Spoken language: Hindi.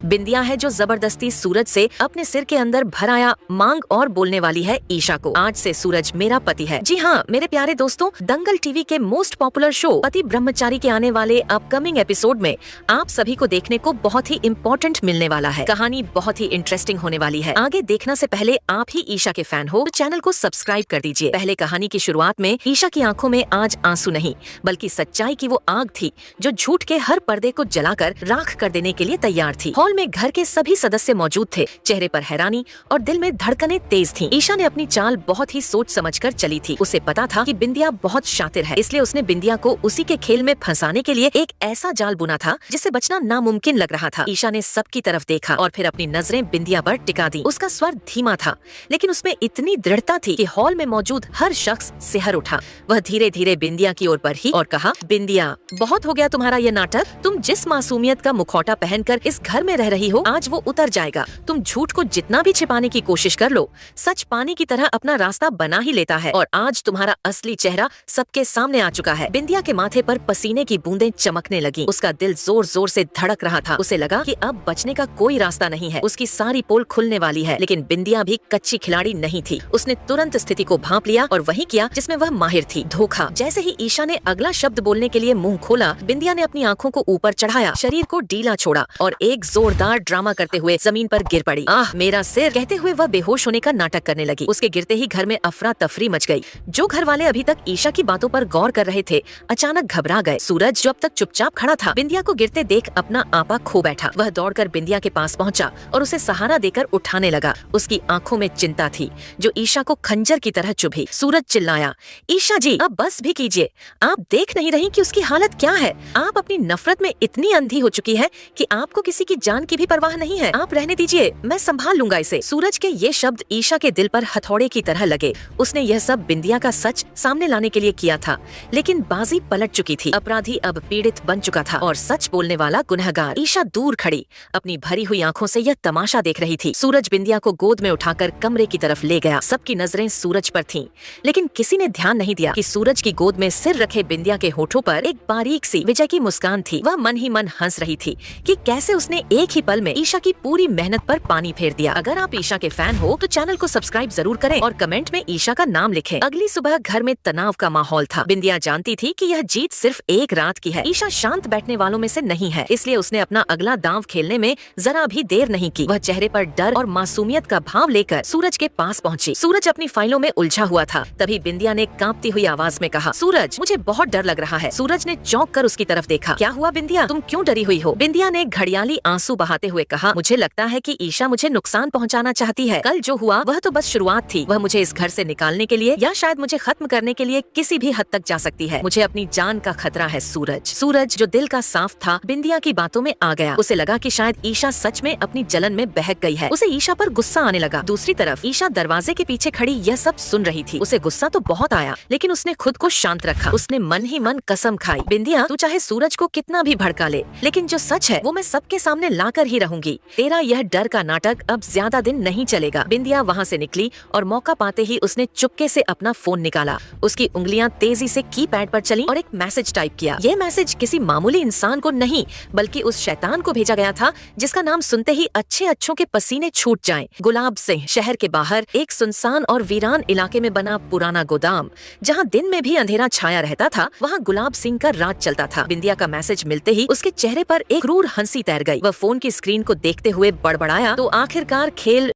बिंदिया है जो जबरदस्ती सूरज से अपने सिर के अंदर भर आया मांग और बोलने वाली है ईशा को, आज से सूरज मेरा पति है। जी हाँ मेरे प्यारे दोस्तों, दंगल टीवी के मोस्ट पॉपुलर शो पति ब्रह्मचारी के आने वाले अपकमिंग एपिसोड में आप सभी को देखने को बहुत ही इम्पोर्टेंट मिलने वाला है। कहानी बहुत ही इंटरेस्टिंग होने वाली है। आगे देखना से पहले आप ही ईशा के फैन हो तो चैनल को सब्सक्राइब कर दीजिए। पहले कहानी की शुरुआत में ईशा की आंखों में आज आंसू नहीं बल्कि सच्चाई की वो आग थी जो झूठ के हर पर्दे को जलाकर राख कर देने के लिए तैयार थी। हॉल में घर के सभी सदस्य मौजूद थे, चेहरे पर हैरानी और दिल में धड़कनें तेज थीं। ईशा ने अपनी चाल बहुत ही सोच समझकर चली थी। उसे पता था कि बिंदिया बहुत शातिर है, इसलिए उसने बिंदिया को उसी के खेल में फंसाने के लिए एक ऐसा जाल बुना था जिससे बचना नामुमकिन लग रहा था। ईशा ने सबकी तरफ देखा और फिर अपनी नजरें बिंदिया पर टिका दी। उसका स्वर धीमा था लेकिन उसमें इतनी दृढ़ता थी कि हॉल में मौजूद हर शख्स सिहर उठा। वह धीरे धीरे बिंदिया की ओर बढ़ी और कहा, बिंदिया बहुत हो गया तुम्हारा ये नाटक। तुम जिस मासूमियत का मुखौटा पहनकर इस घर में रह रही हो आज वो उतर जाएगा। तुम झूठ को जितना भी छिपाने की कोशिश कर लो, सच पानी की तरह अपना रास्ता बना ही लेता है और आज तुम्हारा असली चेहरा सबके सामने आ चुका है। बिंदिया के माथे पर पसीने की बूंदें चमकने लगी। उसका दिल जोर जोर से धड़क रहा था। उसे लगा कि अब बचने का कोई रास्ता नहीं है, उसकी सारी पोल खुलने वाली है। लेकिन बिंदिया भी कच्ची खिलाड़ी नहीं थी। उसने तुरंत स्थिति को भांप लिया और वही किया जिसमें वह माहिर थी, धोखा। जैसे ही ईशा ने अगला शब्द बोलने के लिए मुंह खोला, बिंदिया ने अपनी आंखों को ऊपर चढ़ाया, शरीर को ढीला छोड़ा और एक जोरदार ड्रामा करते हुए जमीन पर गिर पड़ी। आह मेरा सिर कहते हुए वह बेहोश होने का नाटक करने लगी। उसके गिरते ही घर में अफरा तफरी मच गई। जो घर वाले अभी तक ईशा की बातों पर गौर कर रहे थे अचानक घबरा गए। सूरज जो अब तक चुपचाप खड़ा था, बिंदिया को गिरते देख अपना आपा खो बैठा। वह दौड़कर बिंदिया के पास पहुंचा और उसे सहारा देकर उठाने लगा। उसकी आंखों में चिंता थी जो ईशा को खंजर की तरह चुभी। सूरज चिल्लाया, ईशा जी अब बस भी कीजिए। आप देख नहीं रही कि उसकी हालत क्या है। आप अपनी नफरत में इतनी अंधी हो चुकी है कि आपको किसी की जान की भी परवाह नहीं है। आप रहने दीजिए, मैं संभाल लूंगा इसे। सूरज के ये शब्द ईशा के दिल पर हथौड़े की तरह लगे। उसने यह सब बिंदिया का सच सामने लाने के लिए किया था, लेकिन बाजी पलट चुकी थी। अपराधी अब पीड़ित बन चुका था और सच बोलने वाला गुनहगार। ईशा दूर खड़ी अपनी भरी हुई आंखों से यह तमाशा देख रही थी। सूरज बिंदिया को गोद में उठाकर कमरे की तरफ ले गया। सबकी नजरें सूरज पर थीं, लेकिन किसी ने ध्यान नहीं दिया कि सूरज की गोद में सिर रखे बिंदिया के होठों पर एक बारीक सी विजय की मुस्कान थी। वह मन ही मन हंस रही थी कि कैसे उसने एक ही पल में ईशा की पूरी मेहनत पर पानी फेर दिया। अगर आप ईशा के फैन हो तो चैनल को सब्सक्राइब जरूर करें और कमेंट में ईशा का नाम लिखें। अगली सुबह घर में तनाव का माहौल था। बिंदिया जानती थी कि यह जीत सिर्फ एक रात की है। ईशा शांत बैठने वालों में से नहीं है, इसलिए उसने अपना अगला दांव खेलने में जरा भी देर नहीं की। वह चेहरे पर डर और मासूमियत का भाव लेकर सूरज के पास पहुंची। सूरज अपनी फाइलों में उलझा हुआ था। तभी बिंदिया ने कांपती हुई आवाज में कहा, सूरज मुझे बहुत डर लग रहा है। सूरज ने चौंक कर उसकी तरफ देखा। क्या हुआ बिंदिया, तुम क्यों डरी हुई हो? बिंदिया ने घड़ियाली आंसू बहाते हुए कहा, मुझे लगता है कि ईशा मुझे नुकसान पहुंचाना चाहती है। कल जो हुआ वह तो बस शुरुआत थी। वह मुझे इस घर से निकालने के लिए या शायद मुझे खत्म करने के लिए किसी भी हद तक जा सकती है। मुझे अपनी जान का खतरा है। सूरज जो दिल का साफ था बिंदिया की बातों में आ गया। उसे लगा कि शायद ईशा सच में अपनी जलन में बहक गई है। उसे ईशा पर गुस्सा आने लगा। दूसरी तरफ ईशा दरवाजे के पीछे खड़ी यह सब सुन रही थी। उसे गुस्सा तो बहुत आया, लेकिन उसने खुद को शांत रखा। उसने मन ही मन कसम खाई, बिंदिया तू चाहे सूरज को कितना भी भड़का ले, लेकिन जो सच है वो मैं सबके सामने लाकर ही रहूंगी। तेरा यह डर का नाटक अब ज्यादा दिन नहीं चलेगा। बिंदिया वहाँ से निकली और मौका पाते ही उसने चुपके से अपना फोन निकाला। उसकी उंगलियां तेजी से कीपैड पर चली और एक मैसेज टाइप किया। यह मैसेज किसी मामूली इंसान को नहीं बल्कि उस शैतान को भेजा गया था जिसका नाम सुनते ही अच्छे अच्छों के पसीने छूट जाएं। गुलाब सिंह। शहर के बाहर एक सुनसान और वीरान इलाके में बना पुराना गोदाम, जहाँ दिन में भी अंधेरा छाया रहता था, वहाँ गुलाब सिंह का राज चलता था। बिंदिया का मैसेज मिलते ही उसके चेहरे पर एक क्रूर हंसी तैर गई। वह फोन की स्क्रीन को देखते हुए बड़बड़ाया, तो आखिरकार खेल